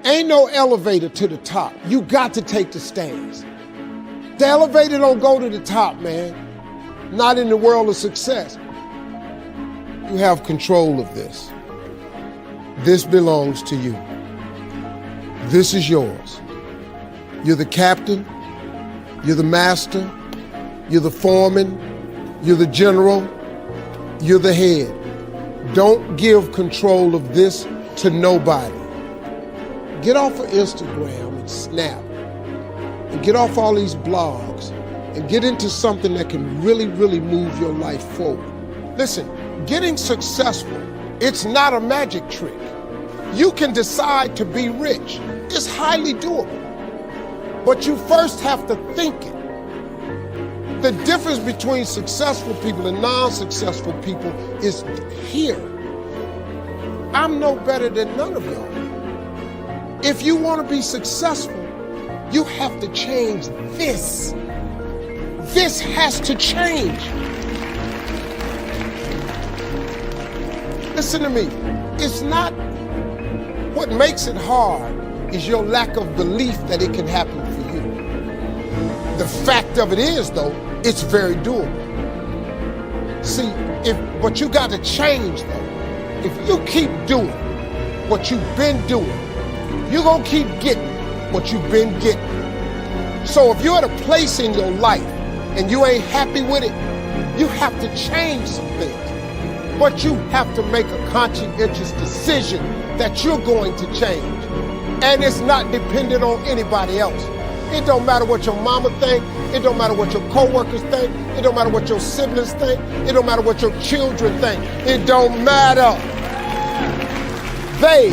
Ain't no elevator to the top. You got to take the stairs. The elevator don't go to the top, man. Not in the world of success. You have control of this. This belongs to you. This is yours. You're the captain. You're the master. You're the foreman. You're the general. You're the head. Don't give control of this to nobody. Get off of Instagram and Snap and get off all these blogs and get into something that can really, really move your life forward. Listen, getting successful, it's not a magic trick. You can decide to be rich. It's highly doable. But you first have to think it. The difference between successful people and non-successful people is here. I'm no better than none of y'all. If you want to be successful, you have to change this. This has to change. Listen to me. It's not what makes it hard is your lack of belief that it can happen for you. The fact of it is, though, it's very doable. See, but you got to change, though. If you keep doing what you've been doing, you're going to keep getting what you've been getting. So if you're at a place in your life and you ain't happy with it, you have to change some things. But you have to make a conscientious decision that you're going to change. And it's not dependent on anybody else. It don't matter what your mama think. It don't matter what your coworkers think. It don't matter what your siblings think. It don't matter what your children think. It don't matter. They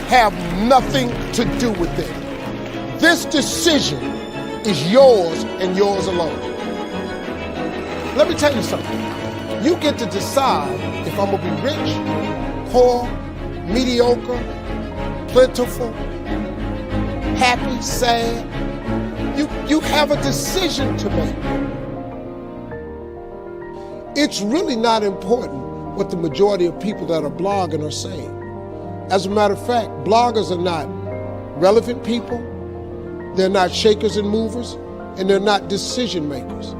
have nothing to do with it. This decision is yours and yours alone. Let me tell you something. You get to decide if I'm gonna be rich, poor, mediocre, plentiful, happy, sad. You have a decision to make. It's really not important what the majority of people that are blogging are saying. As a matter of fact, bloggers are not relevant people, they're not shakers and movers, and they're not decision makers,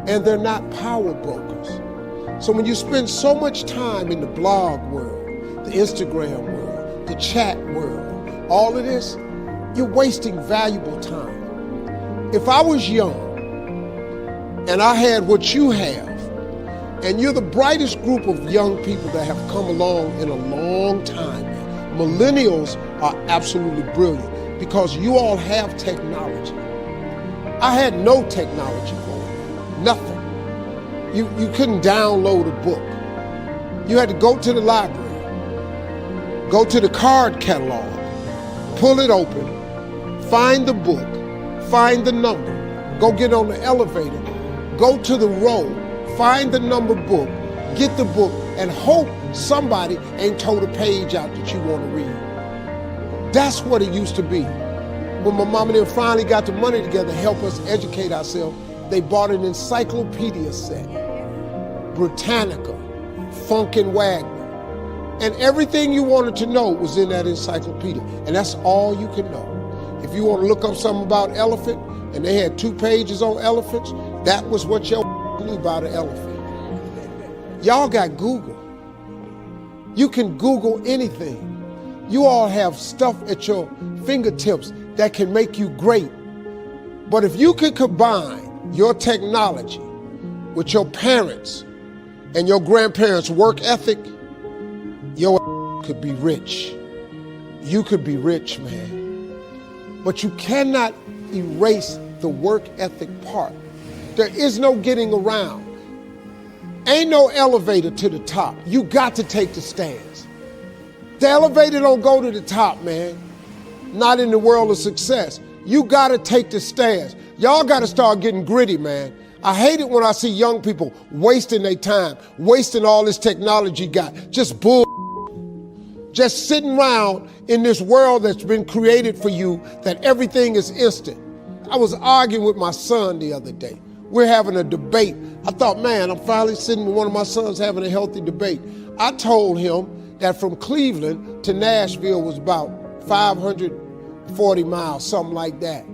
and they're not power brokers. So when you spend so much time in the blog world, the Instagram world, the chat world, all of this, you're wasting valuable time. If I was young and I had what you have, and you're the brightest group of young people that have come along in a long time, millennials are absolutely brilliant because you all have technology. I had no technology going, nothing. You couldn't download a book. You had to go to the library, go to the card catalog, pull it open, find the book, find the number, go get on the elevator, go to the row, find the number book, get the book, and hope somebody ain't told a page out that you want to read. That's what it used to be. When my mom and them finally got the money together to help us educate ourselves, they bought an encyclopedia set, Britannica, Funkin' Wagner, and everything you wanted to know was in that encyclopedia, and that's all you can know. If you want to look up something about elephant, and they had 2 pages on elephants, that was what your knew about an elephant. Y'all got Google. You can Google anything. You all have stuff at your fingertips that can make you great. But if you could combine your technology with your parents and your grandparents' work ethic, your could be rich. You could be rich, man. But you cannot erase the work ethic part. There is no getting around. Ain't no elevator to the top. You got to take the stairs. The elevator don't go to the top, man. Not in the world of success. You got to take the stairs. Y'all got to start getting gritty, man. I hate it when I see young people wasting their time, wasting all this technology got, just bull. Just sitting around in this world that's been created for you that everything is instant. I was arguing with my son the other day. We're having a debate. I thought, man, I'm finally sitting with one of my sons having a healthy debate. I told him that from Cleveland to Nashville was about 500 40 miles, something like that.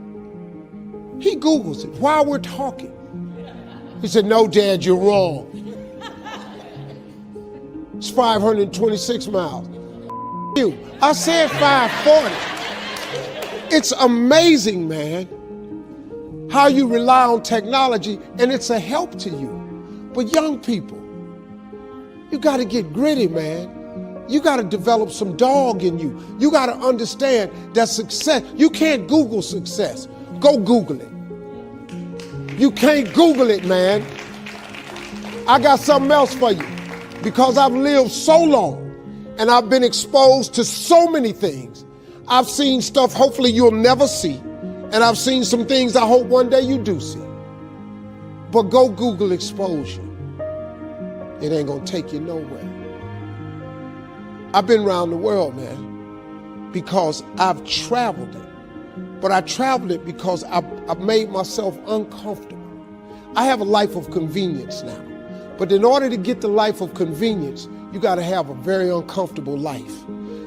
He Googles it while we're talking. He said, no, Dad, you're wrong. It's 526 miles. You. I said 540. It's amazing, man, how you rely on technology and it's a help to you. But young people, you got to get gritty, man. You got to develop some dog in you. You got to understand that success, you can't Google success. Go Google it. You can't Google it, man. I got something else for you. Because I've lived so long and I've been exposed to so many things. I've seen stuff hopefully you'll never see. And I've seen some things I hope one day you do see. But go Google exposure. It ain't gonna take you nowhere. I've been around the world, man, because I've traveled it. But I traveled it because I've made myself uncomfortable. I have a life of convenience now. But in order to get the life of convenience, you got to have a very uncomfortable life.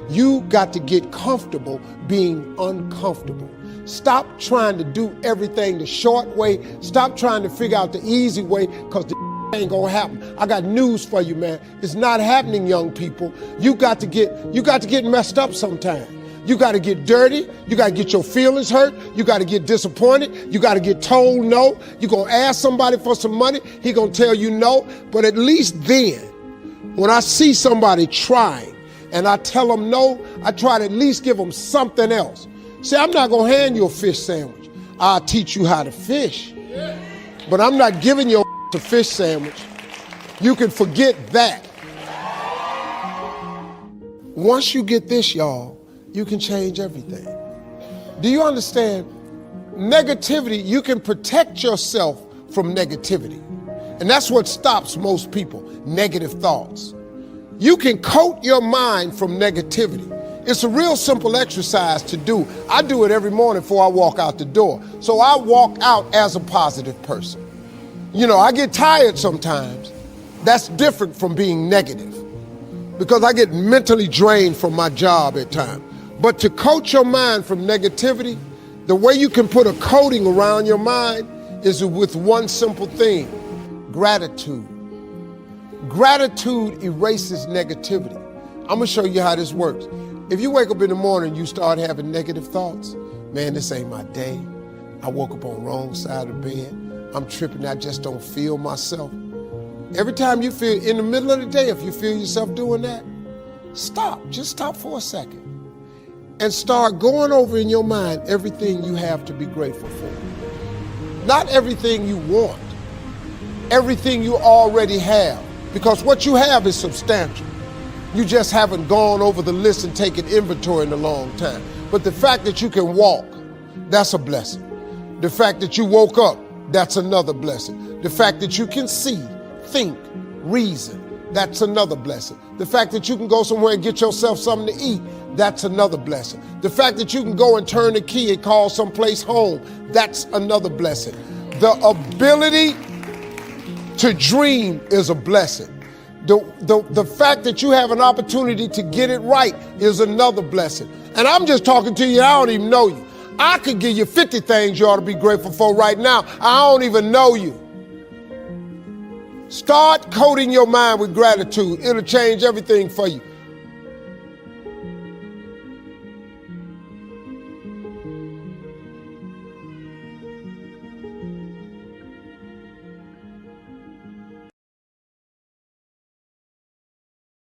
You got to get comfortable being uncomfortable. Stop trying to do everything the short way. Stop trying to figure out the easy way, because the ain't gonna happen. I got news for you, man. It's not happening, young people. You got to get messed up sometime. You got to get dirty. You got to get your feelings hurt. You got to get disappointed. You got to get told no. You're going to ask somebody for some money. He going to tell you no. But at least then, when I see somebody trying and I tell them no, I try to at least give them something else. See, I'm not going to hand you a fish sandwich. I'll teach you how to fish. But I'm not giving you a fish sandwich. You can forget that. Once you get this, y'all, you can change everything. Do you understand? Negativity, you can protect yourself from negativity. And that's what stops most people, negative thoughts. You can coat your mind from negativity. It's a real simple exercise to do. I do it every morning before I walk out the door. So I walk out as a positive person. You know, I get tired sometimes. That's different from being negative, because I get mentally drained from my job at times. But to coat your mind from negativity, the way you can put a coating around your mind is with one simple thing: gratitude. Gratitude erases negativity. I'm gonna show you how this works. If you wake up in the morning and you start having negative thoughts, man, this ain't my day. I woke up on the wrong side of the bed. I'm tripping, I just don't feel myself. Every time you feel, in the middle of the day, if you feel yourself doing that, stop, just stop for a second. And start going over in your mind everything you have to be grateful for. Not everything you want, everything you already have. Because what you have is substantial. You just haven't gone over the list and taken inventory in a long time. But the fact that you can walk, that's a blessing. The fact that you woke up, that's another blessing. The fact that you can see, think, reason, that's another blessing. The fact that you can go somewhere and get yourself something to eat, that's another blessing. The fact that you can go and turn the key and call someplace home, that's another blessing. The ability to dream is a blessing. The fact that you have an opportunity to get it right is another blessing. And I'm just talking to you, I don't even know you. I could give you 50 things you ought to be grateful for right now. I don't even know you. Start coating your mind with gratitude. It'll change everything for you.